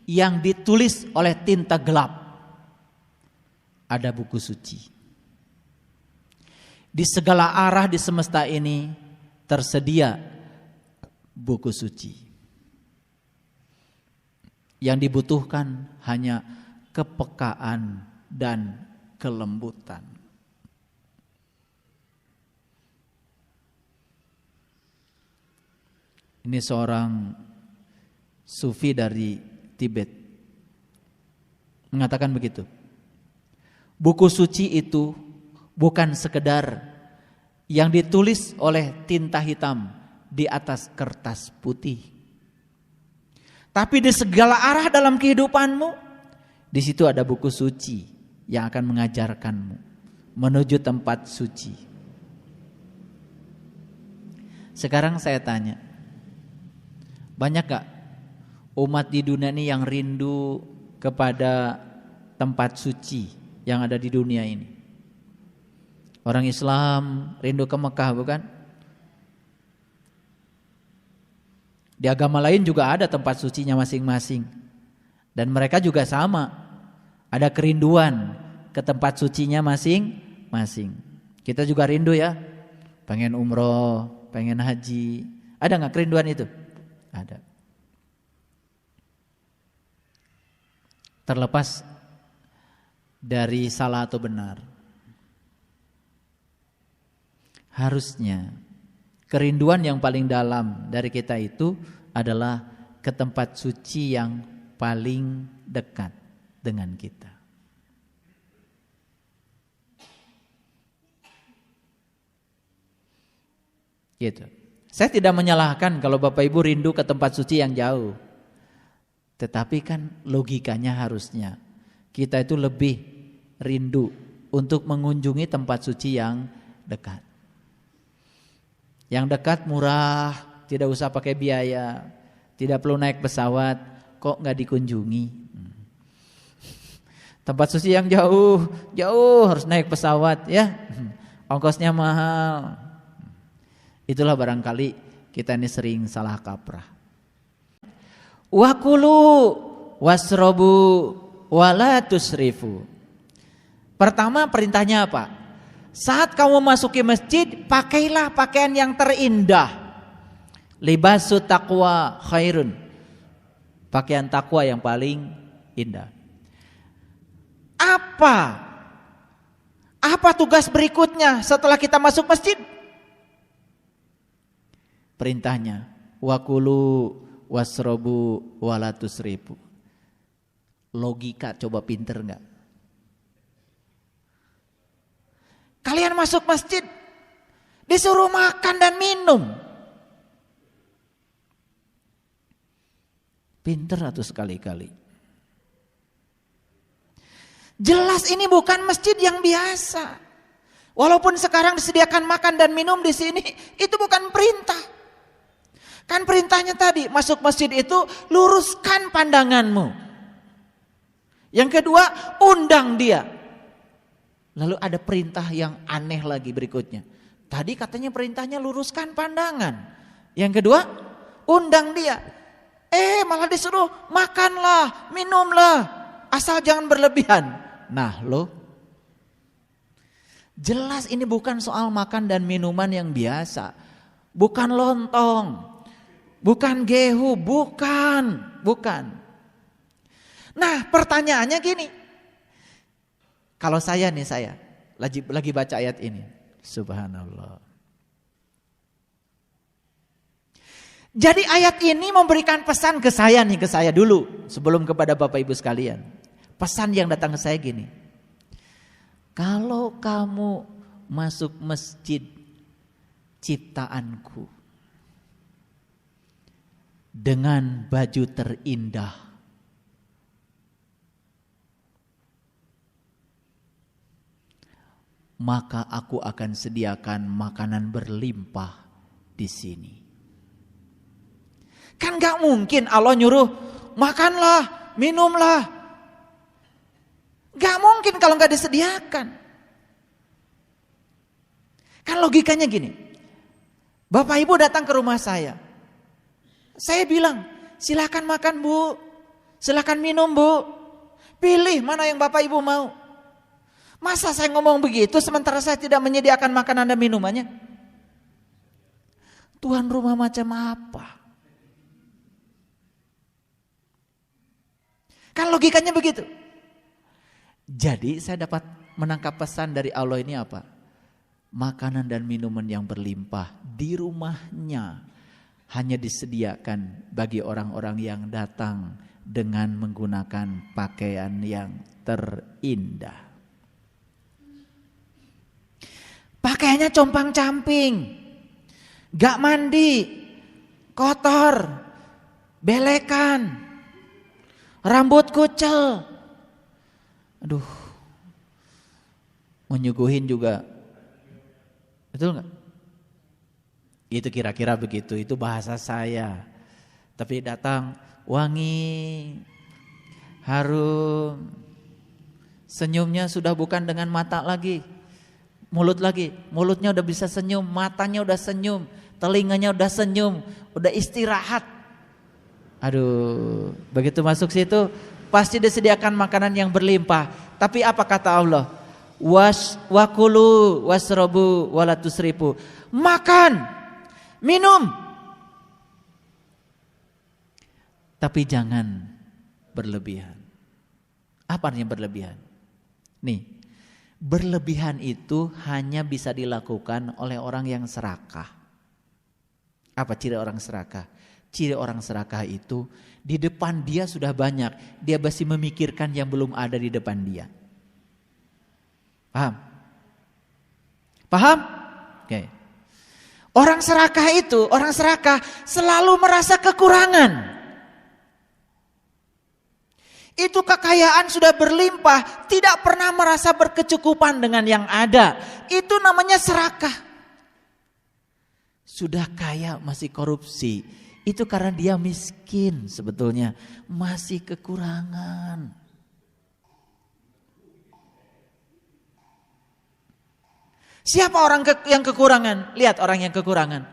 yang ditulis oleh tinta gelap. Ada buku suci. Di segala arah di semesta ini tersedia buku suci. Yang dibutuhkan hanya kepekaan dan kelembutan. Ini seorang sufi dari Tibet mengatakan begitu. Buku suci itu bukan sekedar yang ditulis oleh tinta hitam di atas kertas putih. Tapi di segala arah dalam kehidupanmu, di situ ada buku suci yang akan mengajarkanmu menuju tempat suci. Sekarang saya tanya, banyak gak umat di dunia ini yang rindu kepada tempat suci yang ada di dunia ini? Orang Islam rindu ke Mekah, bukan? Di agama lain juga ada tempat sucinya masing-masing. Dan mereka juga sama, ada kerinduan ke tempat sucinya masing-masing. Kita juga rindu ya, pengen umroh, pengen haji. Ada gak kerinduan itu? Ada. Terlepas dari salah atau benar, harusnya kerinduan yang paling dalam dari kita itu adalah ke tempat suci yang paling dekat dengan kita. Gitu. Saya tidak menyalahkan kalau Bapak Ibu rindu ke tempat suci yang jauh. Tetapi kan logikanya harusnya kita itu lebih rindu untuk mengunjungi tempat suci yang dekat. Yang dekat murah, tidak usah pakai biaya, tidak perlu naik pesawat, kok nggak dikunjungi. Tempat suci yang jauh harus naik pesawat ya, ongkosnya mahal. Itulah barangkali kita ini sering salah kaprah. Wa kulu wasrobu wala tusrifu. Pertama perintahnya apa? Saat kamu masuki masjid, pakailah pakaian yang terindah. Libasu taqwa khairun. Pakaian takwa yang paling indah. Apa tugas berikutnya setelah kita masuk masjid? Perintahnya, wa kulu wasrobu wala tusrifu. Logika coba pinter enggak? Kalian masuk masjid disuruh makan dan minum. Pinter atau sekali-kali. Jelas ini bukan masjid yang biasa. Walaupun sekarang disediakan makan dan minum di sini, itu bukan perintah. Kan perintahnya tadi, masuk masjid itu luruskan pandanganmu. Yang kedua, undang dia. Lalu ada perintah yang aneh lagi berikutnya. Tadi katanya perintahnya luruskan pandangan. Yang kedua, undang dia. Malah disuruh makanlah, minumlah, asal jangan berlebihan. Nah lo, jelas ini bukan soal makan dan minuman yang biasa. Bukan lontong. Bukan gehu, bukan. Nah pertanyaannya gini. Kalau saya lagi baca ayat ini. Subhanallah. Jadi ayat ini memberikan pesan ke saya dulu. Sebelum kepada Bapak Ibu sekalian. Pesan yang datang ke saya gini. Kalau kamu masuk masjid ciptaanku dengan baju terindah, maka aku akan sediakan makanan berlimpah di sini. Kan gak mungkin Allah nyuruh makanlah, minumlah. Gak mungkin kalau gak disediakan. Kan logikanya gini. Bapak Ibu datang ke rumah saya bilang, silakan makan Bu. Silakan minum Bu. Pilih mana yang Bapak Ibu mau. Masa saya ngomong begitu sementara saya tidak menyediakan makanan dan minumannya? Tuan rumah macam apa? Kan logikanya begitu. Jadi saya dapat menangkap pesan dari Allah ini apa? Makanan dan minuman yang berlimpah di rumahnya hanya disediakan bagi orang-orang yang datang dengan menggunakan pakaian yang terindah. Pakaiannya compang-camping, gak mandi, kotor, belekan, rambut kucel. Aduh, menyuguhin juga, betul gak? Itu kira-kira begitu, itu bahasa saya. Tapi datang wangi, harum, senyumnya sudah bukan dengan mata lagi, mulut lagi. Mulutnya udah bisa senyum, matanya udah senyum, telinganya udah senyum, udah istirahat. Aduh, begitu masuk situ pasti disediakan makanan yang berlimpah. Tapi apa kata Allah? Wakulu wasrobu walatusrifu. Makan, minum, tapi jangan berlebihan. Apa artinya berlebihan? Nih, berlebihan itu hanya bisa dilakukan oleh orang yang serakah. Apa ciri orang serakah? Ciri orang serakah itu di depan dia sudah banyak, dia masih memikirkan yang belum ada di depan dia. Paham? Paham? Oke. Orang serakah selalu merasa kekurangan. Itu kekayaan sudah berlimpah, tidak pernah merasa berkecukupan dengan yang ada. Itu namanya serakah. Sudah kaya masih korupsi. Itu karena dia miskin sebetulnya, masih kekurangan. Siapa orang yang kekurangan? Lihat orang yang kekurangan.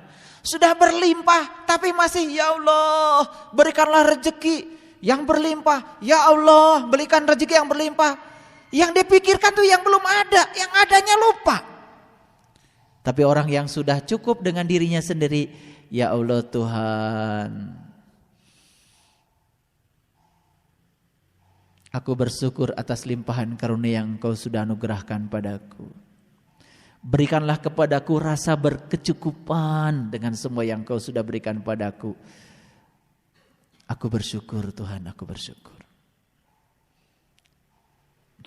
Sudah berlimpah tapi masih, ya Allah berikanlah rezeki yang berlimpah. Ya Allah berikan rezeki yang berlimpah. Yang dipikirkan tuh yang belum ada, yang adanya lupa. Tapi orang yang sudah cukup dengan dirinya sendiri, ya Allah Tuhan, aku bersyukur atas limpahan karunia yang Engkau sudah anugerahkan padaku. Berikanlah kepadaku rasa berkecukupan dengan semua yang Engkau sudah berikan padaku. Aku bersyukur Tuhan, aku bersyukur.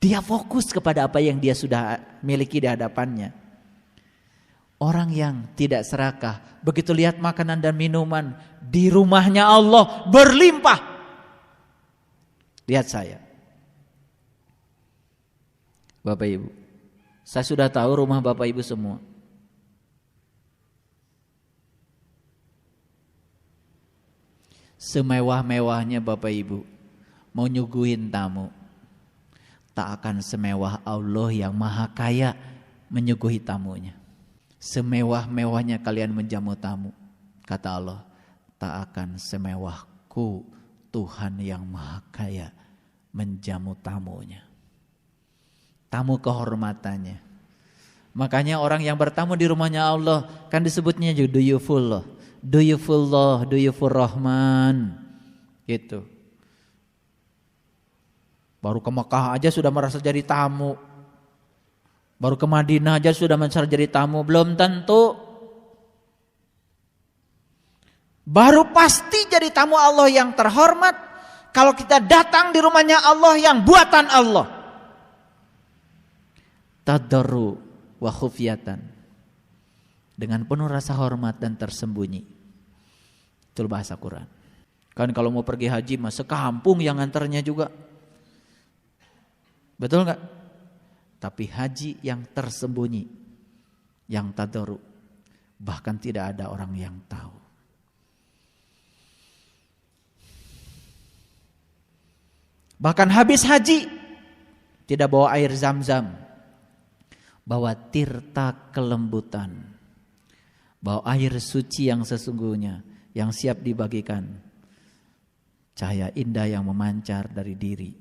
Dia fokus kepada apa yang dia sudah miliki di hadapannya. Orang yang tidak serakah, begitu lihat makanan dan minuman di rumahnya Allah berlimpah. Lihat saya, Bapak Ibu, saya sudah tahu rumah Bapak Ibu semua. Semewah-mewahnya Bapak Ibu mau nyuguhin tamu, tak akan semewah Allah yang maha kaya menyuguhi tamunya. Semewah-mewahnya kalian menjamu tamu, kata Allah, tak akan semewahku Tuhan yang maha kaya menjamu tamunya. Tamu kehormatannya. Makanya orang yang bertamu di rumahnya Allah kan disebutnya duyufullah, duyufullah, duyufur rahman, gitu. Baru ke Mekah aja sudah merasa jadi tamu. Baru ke Madinah aja sudah merasa jadi tamu, belum tentu. Baru pasti jadi tamu Allah yang terhormat kalau kita datang di rumahnya Allah yang buatan Allah. Tadarru wa khufyatan, dengan penuh rasa hormat dan tersembunyi. Itu bahasa Quran. Kan kalau mau pergi haji masa kampung yang nganternya juga. Betul enggak? Tapi haji yang tersembunyi, yang tadarru, bahkan tidak ada orang yang tahu. Bahkan habis haji tidak bawa air zam-zam, bawa tirta kelembutan, bawa air suci yang sesungguhnya yang siap dibagikan. cahaya indah yang memancar dari diri,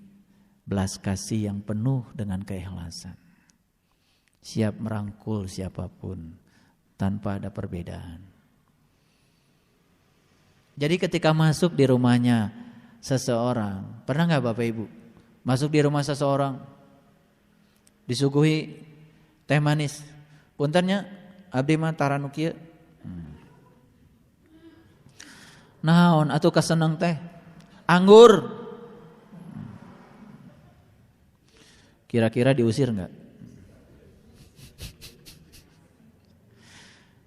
belas kasih yang penuh dengan keikhlasan, siap merangkul siapapun tanpa ada perbedaan. Jadi ketika masuk di rumahnya seseorang, pernah nggak Bapak Ibu masuk di rumah seseorang, disuguhi teh manis, puntennya abdi mah taranu kieu, naon atuh kaseneng teh anggur, kira-kira diusir nggak?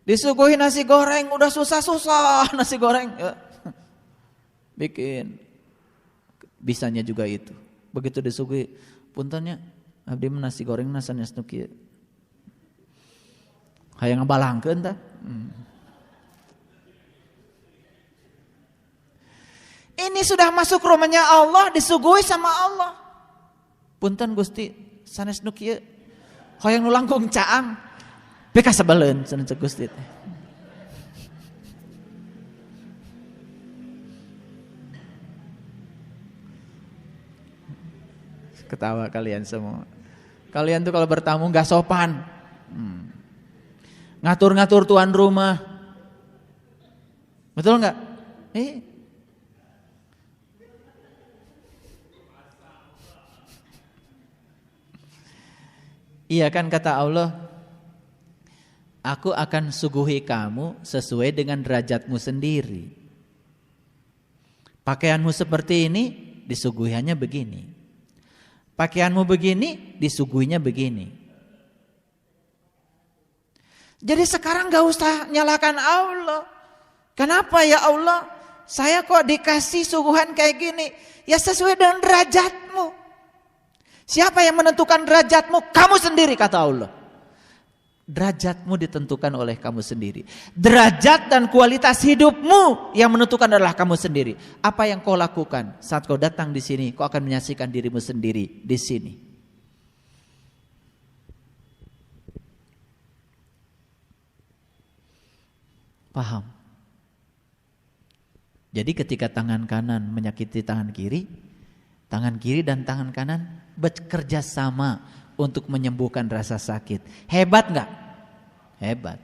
Disuguhi nasi goreng, udah susah-susah nasi goreng, bikin bisanya juga itu. Begitu disuguhi, puntennya abdi mah nasi goreng nasanya nu kieu, hayang ngabalangkeun tah. Ini sudah masuk rumahnya Allah, disuguhi sama Allah. Punten Gusti, sanes nu kieu hoyong nu langkung caang. Beka sabaleun sanes Gusti teh. Ketawa kalian semua. Kalian tuh kalau bertamu enggak sopan. Ngatur-ngatur tuan rumah. Betul enggak? Iya kan kata Allah, aku akan suguhi kamu sesuai dengan derajatmu sendiri. Pakaianmu seperti ini, disuguhiannya begini. Pakaianmu begini, disuguhinya begini. Jadi sekarang gak usah nyalakan Allah. Kenapa ya Allah? Saya kok dikasih suguhan kayak gini? Ya sesuai dengan derajatmu. Siapa yang menentukan derajatmu? Kamu sendiri kata Allah. Derajatmu ditentukan oleh kamu sendiri. Derajat dan kualitas hidupmu yang menentukan adalah kamu sendiri. Apa yang kau lakukan saat kau datang di sini? Kau akan menyaksikan dirimu sendiri di sini. Paham? Jadi ketika tangan kanan menyakiti tangan kiri dan tangan kanan bekerja sama untuk menyembuhkan rasa sakit. Hebat gak? Hebat.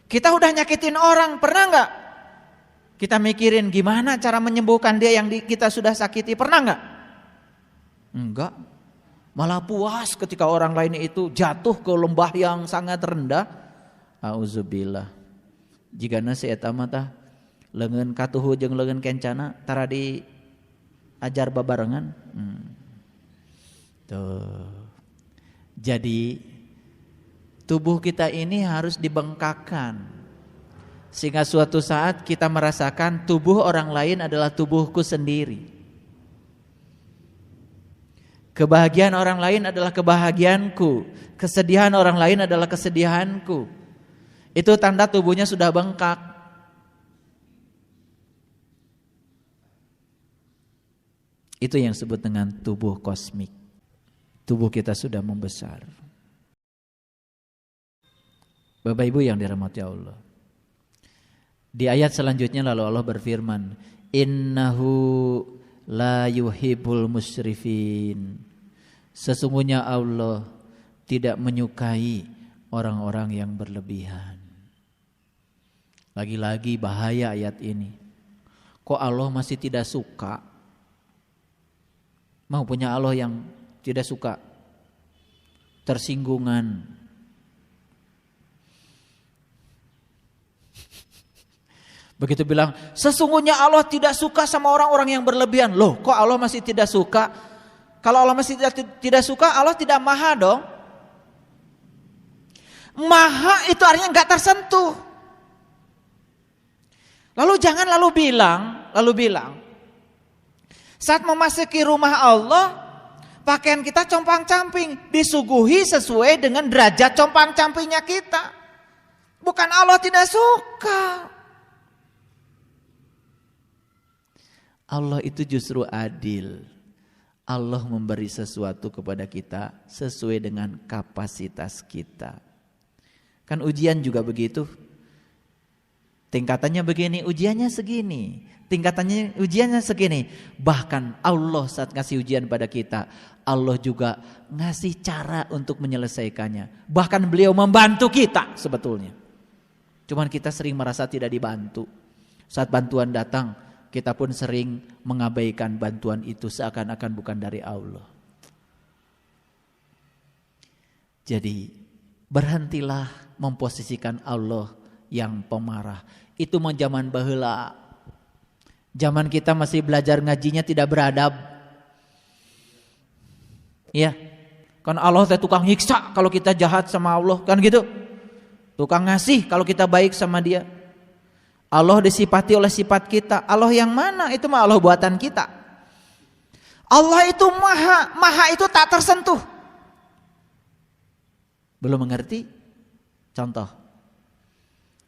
Kita udah nyakitin orang, pernah gak? Kita mikirin gimana cara menyembuhkan dia yang kita sudah sakiti, pernah gak? Enggak. Malah puas ketika orang lain itu jatuh ke lembah yang sangat rendah. Auzubillah. Jigana si eta mah tah leungeun katuhu jeung leungeun kencana tara di ajar babarengan. Tuh. Jadi tubuh kita ini harus dibengkakkan sehingga suatu saat kita merasakan tubuh orang lain adalah tubuhku sendiri. Kebahagiaan orang lain adalah kebahagiaanku, kesedihan orang lain adalah kesedihanku. Itu tanda tubuhnya sudah bengkak. Itu yang disebut dengan tubuh kosmik. Tubuh kita sudah membesar. Bapak Ibu yang dirahmati Allah. Di ayat selanjutnya lalu Allah berfirman, innahu la yuhibbul musrifin. Sesungguhnya Allah tidak menyukai orang-orang yang berlebihan. Lagi-lagi bahaya ayat ini. Kok Allah masih tidak suka? Mau punya Allah yang tidak suka tersinggungan. Begitu bilang, sesungguhnya Allah tidak suka sama orang-orang yang berlebihan. Loh, kok Allah masih tidak suka? Kalau Allah masih tidak suka, Allah tidak maha dong. Maha itu artinya enggak tersentuh. Lalu jangan lalu bilang, saat memasuki rumah Allah, pakaian kita compang-camping, disuguhi sesuai dengan derajat compang-campingnya kita. Bukan Allah tidak suka. Allah itu justru adil. Allah memberi sesuatu kepada kita sesuai dengan kapasitas kita. Kan ujian juga begitu. Tingkatannya begini, ujiannya segini. Tingkatannya ujiannya segini. Bahkan Allah saat ngasih ujian pada kita, Allah juga ngasih cara untuk menyelesaikannya. Bahkan beliau membantu kita sebetulnya. Cuman kita sering merasa tidak dibantu. Saat bantuan datang, kita pun sering mengabaikan bantuan itu seakan-akan bukan dari Allah. Jadi berhentilah memposisikan Allah yang pemarah. Itu zaman baheula. Zaman kita masih belajar ngajinya tidak beradab. Iya. Kan Allah teh tukang nyiksa kalau kita jahat sama Allah, kan gitu. Tukang ngasih kalau kita baik sama Dia. Allah disifati oleh sifat kita. Allah yang mana? Itu mah Allah buatan kita. Allah itu maha, maha itu tak tersentuh. Belum mengerti? Contoh.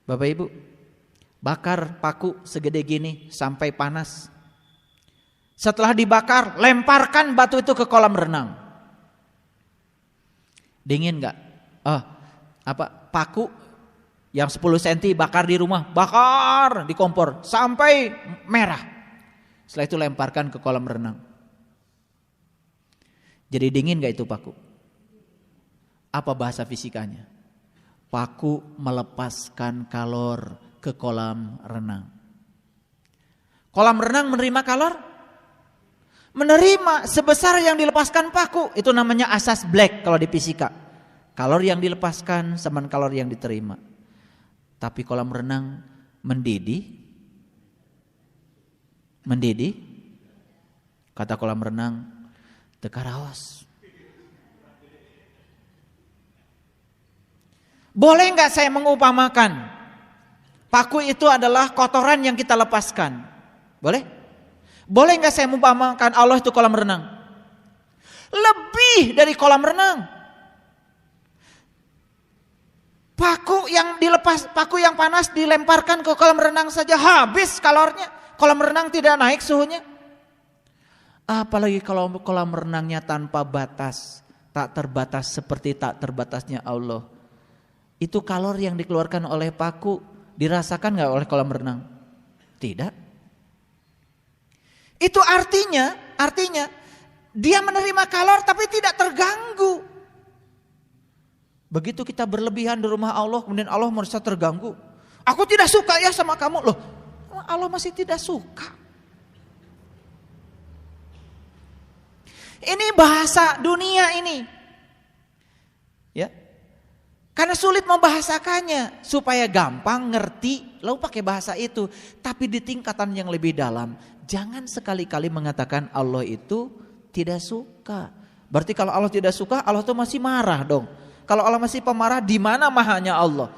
Bapak Ibu, bakar paku segede gini sampai panas. Setelah dibakar, lemparkan batu itu ke kolam renang. Dingin enggak? Paku yang 10 cm bakar di rumah, bakar di kompor sampai merah. Setelah itu lemparkan ke kolam renang. Jadi dingin enggak itu paku? Apa bahasa fisikanya? Paku melepaskan kalor ke kolam renang. Kolam renang menerima kalor? Menerima sebesar yang dilepaskan paku. Itu namanya asas Black kalau di fisika. Kalor yang dilepaskan sama kalor yang diterima. Tapi kolam renang mendidih. Mendidih. Kata kolam renang, teu karaos. Boleh enggak saya mengupamakan paku itu adalah kotoran yang kita lepaskan? Boleh? Boleh enggak saya mengumpamakan Allah itu kolam renang? Lebih dari kolam renang. Paku yang dilepas, paku yang panas dilemparkan ke kolam renang saja habis kalornya. Kolam renang tidak naik suhunya. Apalagi kalau kolam renangnya tanpa batas, tak terbatas seperti tak terbatasnya Allah. Itu kalor yang dikeluarkan oleh paku dirasakan gak oleh kolam renang? Tidak. Itu artinya dia menerima kalor tapi tidak terganggu. Begitu kita berlebihan di rumah Allah, kemudian Allah merasa terganggu. Aku tidak suka ya sama kamu. Loh, Allah masih tidak suka. Ini bahasa dunia ini. Ya. Karena sulit membahasakannya, supaya gampang ngerti, lalu pakai bahasa itu. Tapi di tingkatan yang lebih dalam, jangan sekali-kali mengatakan Allah itu tidak suka. Berarti kalau Allah tidak suka, Allah itu masih marah dong. Kalau Allah masih pemarah, di mana mahanya Allah?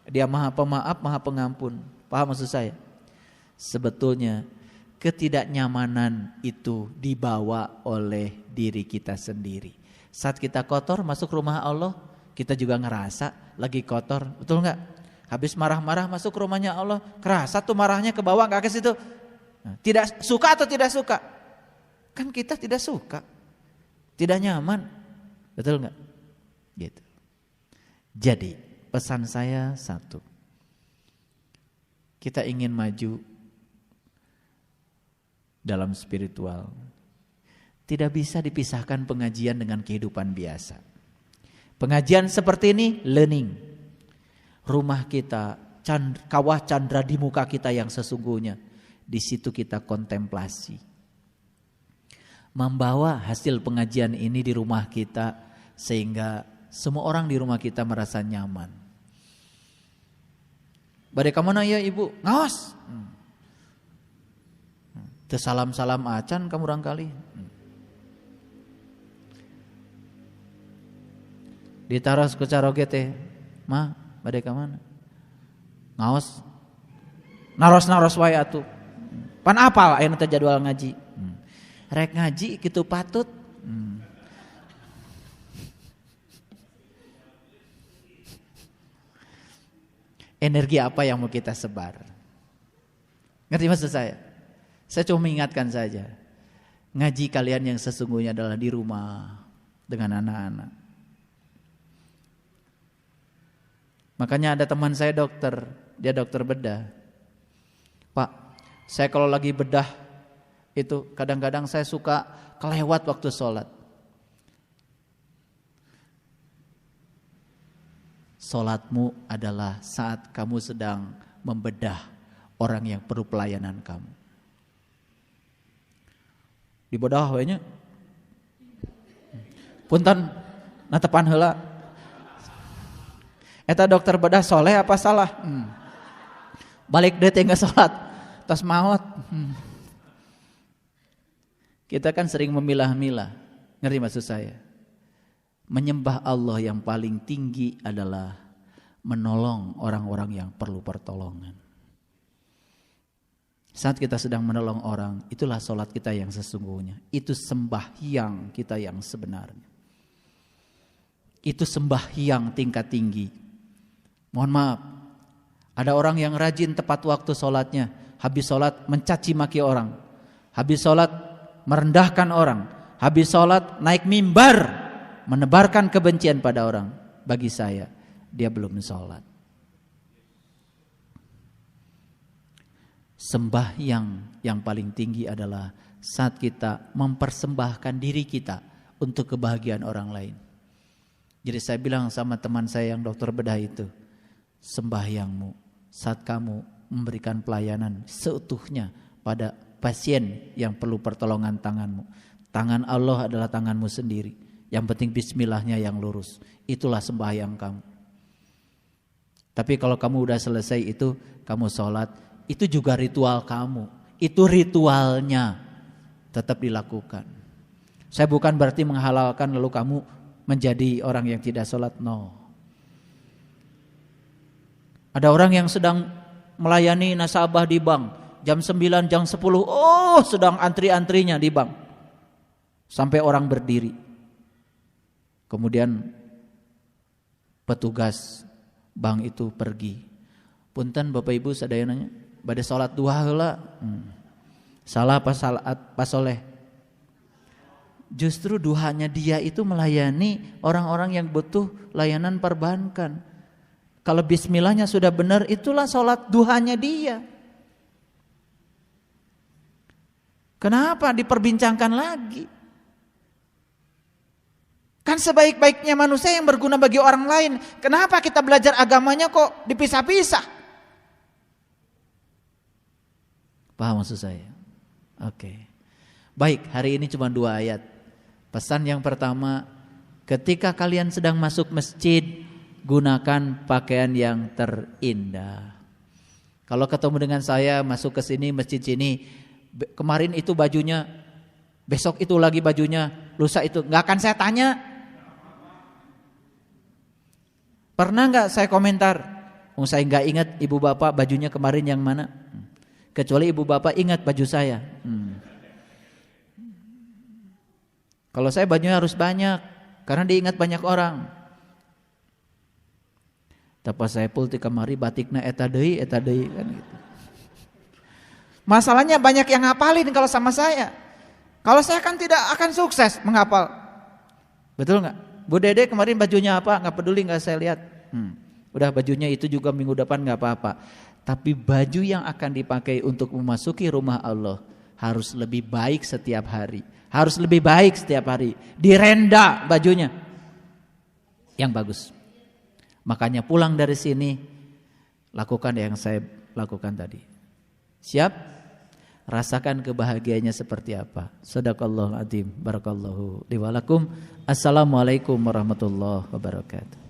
Dia maha pemaaf, maha pengampun. Paham maksud saya? Sebetulnya ketidaknyamanan itu dibawa oleh diri kita sendiri. Saat kita kotor masuk rumah Allah, kita juga ngerasa lagi kotor, betul nggak? Habis marah-marah masuk rumahnya Allah, kerasa tuh marahnya ke bawah nggak ke situ. Nah, tidak suka atau tidak suka? Kan kita tidak suka, tidak nyaman, betul nggak? Gitu. Jadi pesan saya satu, kita ingin maju dalam spiritual, tidak bisa dipisahkan pengajian dengan kehidupan biasa. Pengajian seperti ini learning. Rumah kita, kawah candra di muka kita yang sesungguhnya. Di situ kita kontemplasi. Membawa hasil pengajian ini di rumah kita sehingga semua orang di rumah kita merasa nyaman. Bade ka mana ya Ibu? Ngaos. Teu salam-salam acan kamu rangkali. Ditaros ke caroge teh, mah bade ka mana? Ngaos. Naros-naros wae atuh. Pan apal ayeuna teh jadwal ngaji. Rek ngaji kitu patut. Energi apa yang mau kita sebar? Ngerti maksud saya? Saya cuma mengingatkan saja. Ngaji kalian yang sesungguhnya adalah di rumah dengan anak-anak. Makanya ada teman saya dokter, dia dokter bedah. Pak, Saya kalau lagi bedah itu kadang-kadang saya suka kelewat waktu sholat. Sholatmu adalah saat kamu sedang membedah orang yang perlu pelayanan kamu. Dibedah we nya. Punten natepan heula. Eta dokter bedah soleh apa salah? Balik deui teh geus salat, tos maot. Kita kan sering memilah-milah. Ngerti maksud saya? Menyembah Allah yang paling tinggi adalah menolong orang-orang yang perlu pertolongan. Saat kita sedang menolong orang, itulah sholat kita yang sesungguhnya. Itu sembahyang kita yang sebenarnya. Itu sembahyang tingkat tinggi. Mohon maaf, ada orang yang rajin tepat waktu sholatnya. Habis sholat mencaci maki orang. Habis sholat merendahkan orang. Habis sholat naik mimbar menebarkan kebencian pada orang. Bagi saya, dia belum sholat. Sembahyang yang paling tinggi adalah saat kita mempersembahkan diri kita untuk kebahagiaan orang lain. Jadi saya bilang sama teman saya yang dokter bedah itu, sembahyangmu saat kamu memberikan pelayanan seutuhnya pada pasien yang perlu pertolongan tanganmu. Tangan Allah adalah tanganmu sendiri. Yang penting bismillahnya yang lurus. Itulah sembahyang kamu. Tapi kalau kamu udah selesai itu, kamu sholat, itu juga ritual kamu. Itu ritualnya tetap dilakukan. Saya bukan berarti menghalalkan lalu kamu menjadi orang yang tidak sholat. No. Ada orang yang sedang melayani nasabah di bank. Jam 9, jam 10, sedang antri-antrinya di bank. Sampai orang berdiri. Kemudian petugas bank itu pergi. Punten Bapak Ibu sadaya nanya, bade salat duha heula. Salah apa salat pas soleh? Justru duhanya dia itu melayani orang-orang yang butuh layanan perbankan. Kalau bismillahnya sudah benar, itulah salat duhanya dia. Kenapa diperbincangkan lagi? Kan sebaik-baiknya manusia yang berguna bagi orang lain. Kenapa kita belajar agamanya kok dipisah-pisah? Paham maksud saya? Oke. Baik, hari ini cuma 2 ayat. Pesan yang pertama, ketika kalian sedang masuk masjid, gunakan pakaian yang terindah. Kalau ketemu dengan saya masuk ke sini masjid sini, kemarin itu bajunya, besok itu lagi bajunya, lusa itu, nggak akan saya tanya. Pernah nggak saya komentar? Saya nggak ingat ibu bapak bajunya kemarin yang mana. Kecuali ibu bapak ingat baju saya. Kalau saya bajunya harus banyak, karena diingat banyak orang. Tapi saya pul ti kamari batikna eta deui kan gitu. Masalahnya banyak yang ngapalin kalau sama saya. Kalau saya kan tidak akan sukses menghafal. Betul nggak? Bu Dede kemarin bajunya apa? Nggak peduli, nggak saya lihat. Udah bajunya itu juga minggu depan nggak apa-apa. Tapi baju yang akan dipakai untuk memasuki rumah Allah harus lebih baik setiap hari. Harus lebih baik setiap hari. Direnda bajunya yang bagus. Makanya pulang dari sini lakukan yang saya lakukan tadi. Siap? Rasakan kebahagiaannya seperti apa. Shadaqallahul adzim. Barakallahu li wa lakum. Assalamualaikum warahmatullahi wabarakatuh.